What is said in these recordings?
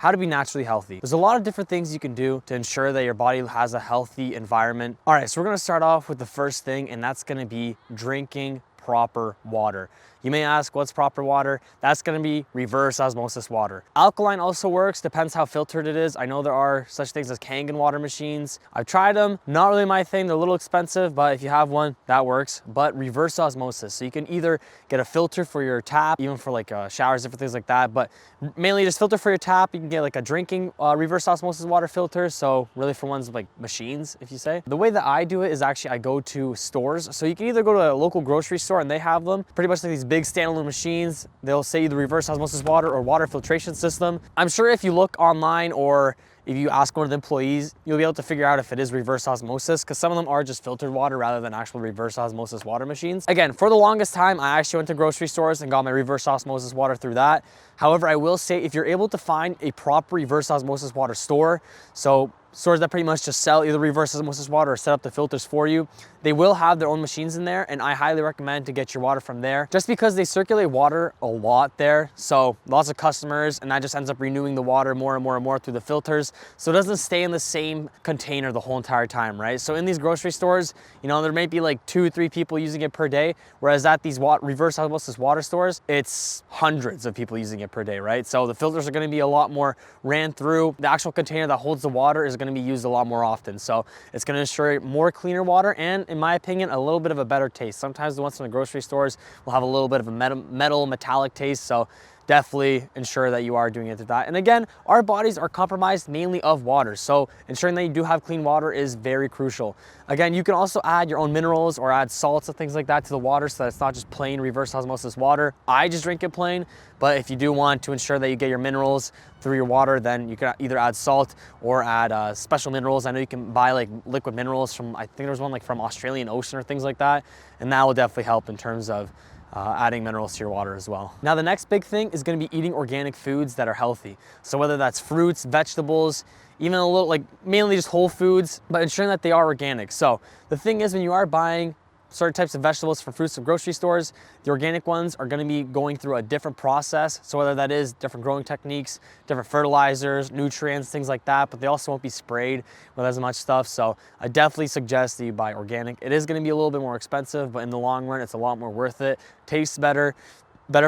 how to be naturally healthy. There's a lot of different things you can do to ensure that your body has a healthy environment. All right, so we're gonna start off with the first thing, and that's gonna be drinking proper water. You may ask, what's proper water? That's gonna be reverse osmosis water. Alkaline also works, depends how filtered it is. I know there are such things as Kangen water machines. I've tried them, not really my thing. They're a little expensive, but if you have one, that works. But reverse osmosis, so you can either get a filter for your tap, even for like showers, different things like that, but mainly just filter for your tap. You can get like a drinking reverse osmosis water filter, so really for ones like machines, if you say. The way that I do it is actually I go to stores. So you can either go to a local grocery store and they have them, pretty much like these big standalone machines. They'll say either reverse osmosis water or water filtration system. I'm sure if you look online or if you ask one of the employees, you'll be able to figure out if it is reverse osmosis, because some of them are just filtered water rather than actual reverse osmosis water machines. Again, for the longest time, I actually went to grocery stores and got my reverse osmosis water through that. However, I will say if you're able to find a proper reverse osmosis water store, so stores that pretty much just sell either reverse osmosis water or set up the filters for you, they will have their own machines in there, and I highly recommend to get your water from there just because they circulate water a lot there. So lots of customers, and that just ends up renewing the water more and more and more through the filters. So it doesn't stay in the same container the whole entire time, right? So in these grocery stores, you know, there may be like 2 or 3 people using it per day, whereas at these reverse osmosis water stores, it's hundreds of people using it per day, right? So the filters are gonna be a lot more ran through. The actual container that holds the water is gonna be used a lot more often. So it's gonna ensure more cleaner water and, in my opinion, a little bit of a better taste. Sometimes the ones from the grocery stores will have a little bit of a metal metallic taste. So definitely ensure that you are doing it to that. And again, our bodies are compromised mainly of water. So ensuring that you do have clean water is very crucial. Again, you can also add your own minerals or add salts and things like that to the water so that it's not just plain reverse osmosis water. I just drink it plain, but if you do want to ensure that you get your minerals through your water, then you can either add salt or add special minerals. I know you can buy like liquid minerals from, I think there's one like from Australian Ocean or things like that. And that will definitely help in terms of adding minerals to your water as well. Now, the next big thing is gonna be eating organic foods that are healthy. So whether that's fruits, vegetables, even a little, like mainly just whole foods, but ensuring that they are organic. So the thing is, when you are buying certain types of vegetables from fruits from grocery stores, the organic ones are gonna be going through a different process. So whether that is different growing techniques, different fertilizers, nutrients, things like that, but they also won't be sprayed with as much stuff. So I definitely suggest that you buy organic. It is gonna be a little bit more expensive, but in the long run, it's a lot more worth it. Tastes better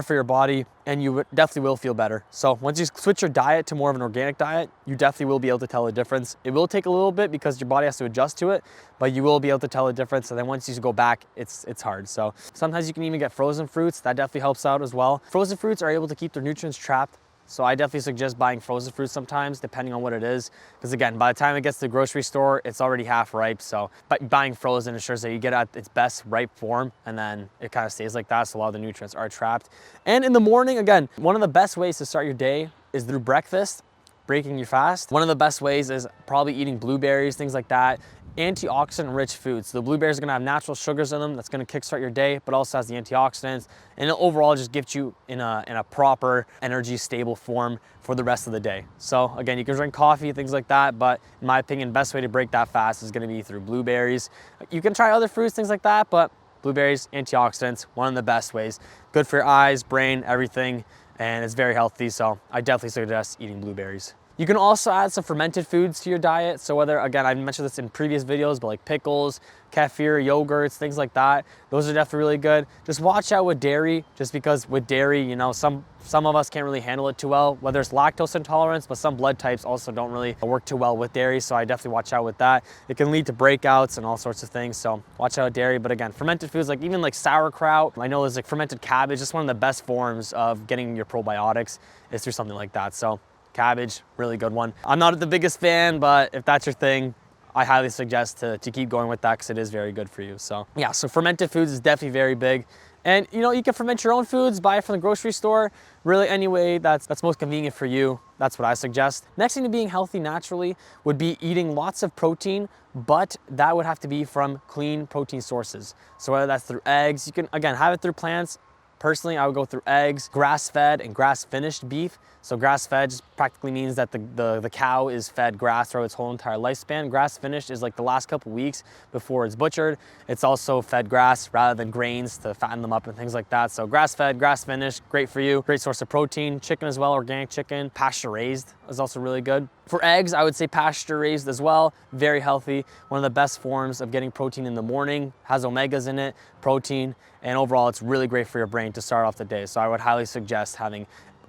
for your body, and you definitely will feel better. So once you switch your diet to more of an organic diet, you definitely will be able to tell the difference. It will take a little bit because your body has to adjust to it, but you will be able to tell the difference. And then once you go back, it's hard. So sometimes you can even get frozen fruits. That definitely helps out as well. Frozen fruits are able to keep their nutrients trapped. So I definitely suggest buying frozen fruit sometimes, depending on what it is. Because again, by the time it gets to the grocery store, it's already half ripe. So buying frozen ensures that you get at its best ripe form, and then it kind of stays like that. So a lot of the nutrients are trapped. And in the morning, again, one of the best ways to start your day is through breakfast, breaking your fast. One of the best ways is probably eating blueberries, things like that. Antioxidant rich foods. So the blueberries are gonna have natural sugars in them that's gonna kickstart your day, but also has the antioxidants, and it overall just gives you in a proper energy stable form for the rest of the day. So again, you can drink coffee, things like that, but in my opinion, best way to break that fast is gonna be through blueberries. You can try other fruits, things like that, but blueberries, antioxidants, one of the best ways. Good for your eyes, brain, everything, and it's very healthy. So I definitely suggest eating blueberries. You can also add some fermented foods to your diet. So whether, again, I've mentioned this in previous videos, but like pickles, kefir, yogurts, things like that, those are definitely really good. Just watch out with dairy, just because with dairy, you know, some of us can't really handle it too well, whether it's lactose intolerance, but some blood types also don't really work too well with dairy. So I definitely watch out with that. It can lead to breakouts and all sorts of things. So watch out with dairy. But again, fermented foods, like even like sauerkraut, I know there's like fermented cabbage, just one of the best forms of getting your probiotics is through something like that. So cabbage, really good one. I'm not the biggest fan, but if that's your thing, I highly suggest to keep going with that because it is very good for you. So yeah, so fermented foods is definitely very big. And you know, you can ferment your own foods, buy it from the grocery store, really any way that's most convenient for you. That's what I suggest. Next thing to being healthy naturally would be eating lots of protein, but that would have to be from clean protein sources. So whether that's through eggs, you can again have it through plants. Personally, I would go through eggs, grass-fed and grass-finished beef. So grass-fed just practically means that the cow is fed grass throughout its whole entire lifespan. Grass-finished is like the last couple weeks before it's butchered. It's also fed grass rather than grains to fatten them up and things like that. So grass-fed, grass-finished, great for you. Great source of protein. Chicken as well, organic chicken, pasture-raised. is also really good. For eggs, I would say pasture raised as well, very healthy. One of the best forms of getting protein in the morning, has omegas in it, protein, and overall it's really great for your brain to start off the day. So I would highly suggest having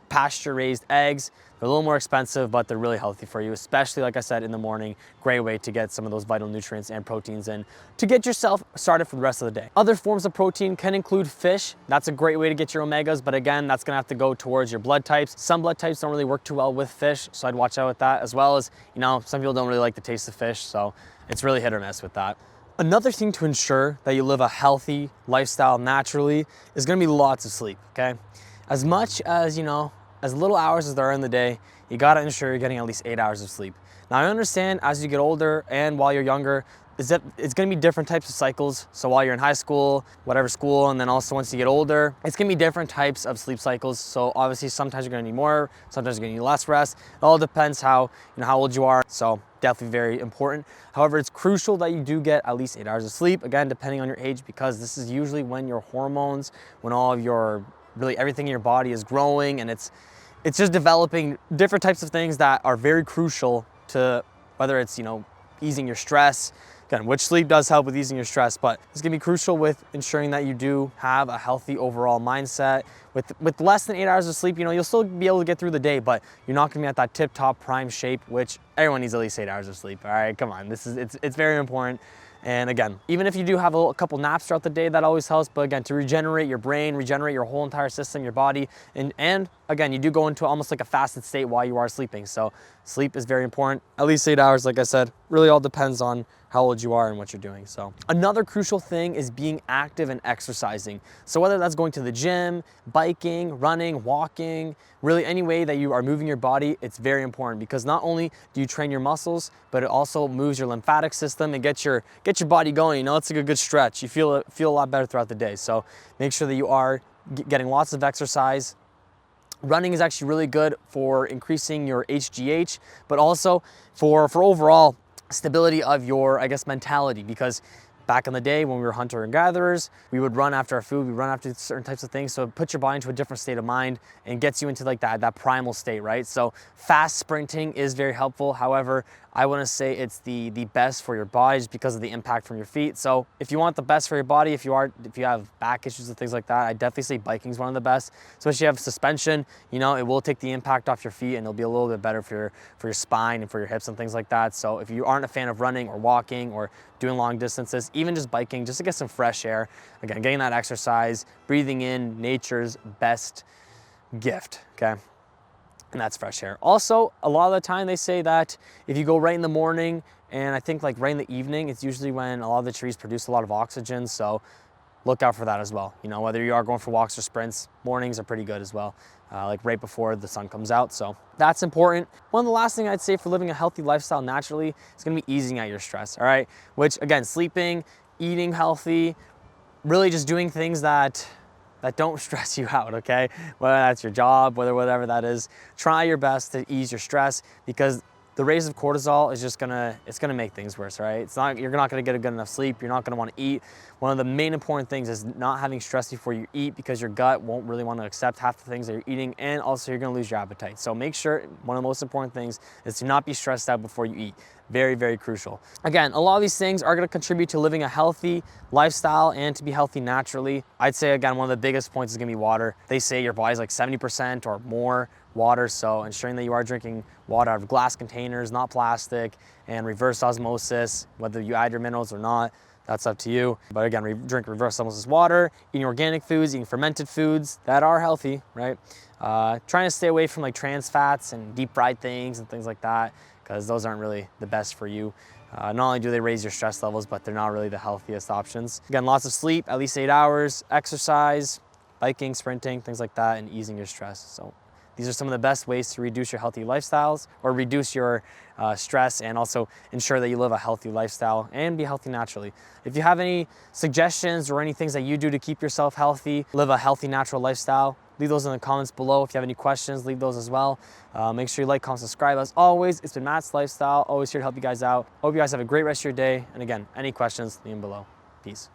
pasture raised eggs. They're a little more expensive, but they're really healthy for you, especially like I said, in the morning. Great way to get some of those vital nutrients and proteins in to get yourself started for the rest of the day. Other forms of protein can include fish. That's a great way to get your omegas, but again, that's gonna have to go towards your blood types. Some blood types don't really work too well with fish, so I'd watch out with that, as well as, you know, some people don't really like the taste of fish, so it's really hit or miss with that. Another thing to ensure that you live a healthy lifestyle naturally is gonna be lots of sleep, okay? As much as, you know, as little hours as there are in the day, you gotta ensure you're getting at least 8 hours of sleep. Now I understand as you get older and while you're younger, it's gonna be different types of cycles. So while you're in high school, whatever school, and then also once you get older, it's gonna be different types of sleep cycles. So obviously sometimes you're gonna need more, sometimes you're gonna need less rest. It all depends how old you are. So definitely very important. However, it's crucial that you do get at least 8 hours of sleep, again, depending on your age, because this is usually when your hormones, when all of your, really everything in your body is growing, and it's just developing different types of things that are very crucial to whether it's, you know, easing your stress. Again, which sleep does help with easing your stress, but it's gonna be crucial with ensuring that you do have a healthy overall mindset. With less than 8 hours of sleep, you know, you'll still be able to get through the day, but you're not gonna be at that tip-top prime shape, which everyone needs at least 8 hours of sleep. All right, come on, it's very important. And again, even if you do have a couple naps throughout the day, that always helps. But again, to regenerate your brain, regenerate your whole entire system, your body, and again, you do go into almost like a fasted state while you are sleeping. So sleep is very important. At least 8 hours, like I said, really all depends on how old you are and what you're doing. So another crucial thing is being active and exercising. So whether that's going to the gym, biking, running, walking, really any way that you are moving your body, it's very important, because not only do you train your muscles, but it also moves your lymphatic system and get your body going. You know, it's like a good stretch. You feel a lot better throughout the day. So make sure that you are getting lots of exercise. Running is actually really good for increasing your HGH, but also for overall stability of your, I guess, mentality, because back in the day when we were hunter and gatherers, we would run after our food, we run after certain types of things. So it puts your body into a different state of mind and gets you into like that primal state, right? So fast sprinting is very helpful. However, I wouldn't say it's the best for your body just because of the impact from your feet. So if you want the best for your body, if you have back issues and things like that, I definitely say biking is one of the best. Especially if you have suspension, you know, it will take the impact off your feet and it'll be a little bit better for your spine and for your hips and things like that. So if you aren't a fan of running or walking or doing long distances, even just biking, just to get some fresh air, again, getting that exercise, breathing in nature's best gift, okay? And that's fresh air. Also, a lot of the time they say that if you go right in the morning, and I think like right in the evening, it's usually when a lot of the trees produce a lot of oxygen. So look out for that as well. You know, whether you are going for walks or sprints, mornings are pretty good as well, like right before the sun comes out. So that's important. One of the last thing I'd say for living a healthy lifestyle naturally is gonna be easing out your stress, all right? Which again, sleeping, eating healthy, really just doing things that don't stress you out, okay? Whether that's your job, whatever that is, try your best to ease your stress, because the raise of cortisol is just it's gonna make things worse, right? You're not gonna get a good enough sleep. You're not gonna wanna eat. One of the main important things is not having stress before you eat, because your gut won't really wanna accept half the things that you're eating, and also you're gonna lose your appetite. So make sure, one of the most important things is to not be stressed out before you eat. Very, very crucial. Again, a lot of these things are gonna contribute to living a healthy lifestyle and to be healthy naturally. I'd say, again, one of the biggest points is gonna be water. They say your body's like 70% or more water, so ensuring that you are drinking water out of glass containers, not plastic, and reverse osmosis, whether you add your minerals or not, that's up to you. But again, drink reverse osmosis water, eating organic foods, eating fermented foods that are healthy, right? Trying to stay away from like trans fats and deep fried things and things like that, because those aren't really the best for you. Not only do they raise your stress levels, but they're not really the healthiest options. Again, lots of sleep, at least 8 hours, exercise, biking, sprinting, things like that, and easing your stress. So these are some of the best ways to reduce your healthy lifestyles, or reduce your stress, and also ensure that you live a healthy lifestyle and be healthy naturally. If you have any suggestions or any things that you do to keep yourself healthy, live a healthy, natural lifestyle, leave those in the comments below. If you have any questions, leave those as well. Make sure you like, comment, subscribe. As always, it's been Matt's Lifestyle, always here to help you guys out. Hope you guys have a great rest of your day. And again, any questions, leave them below. Peace.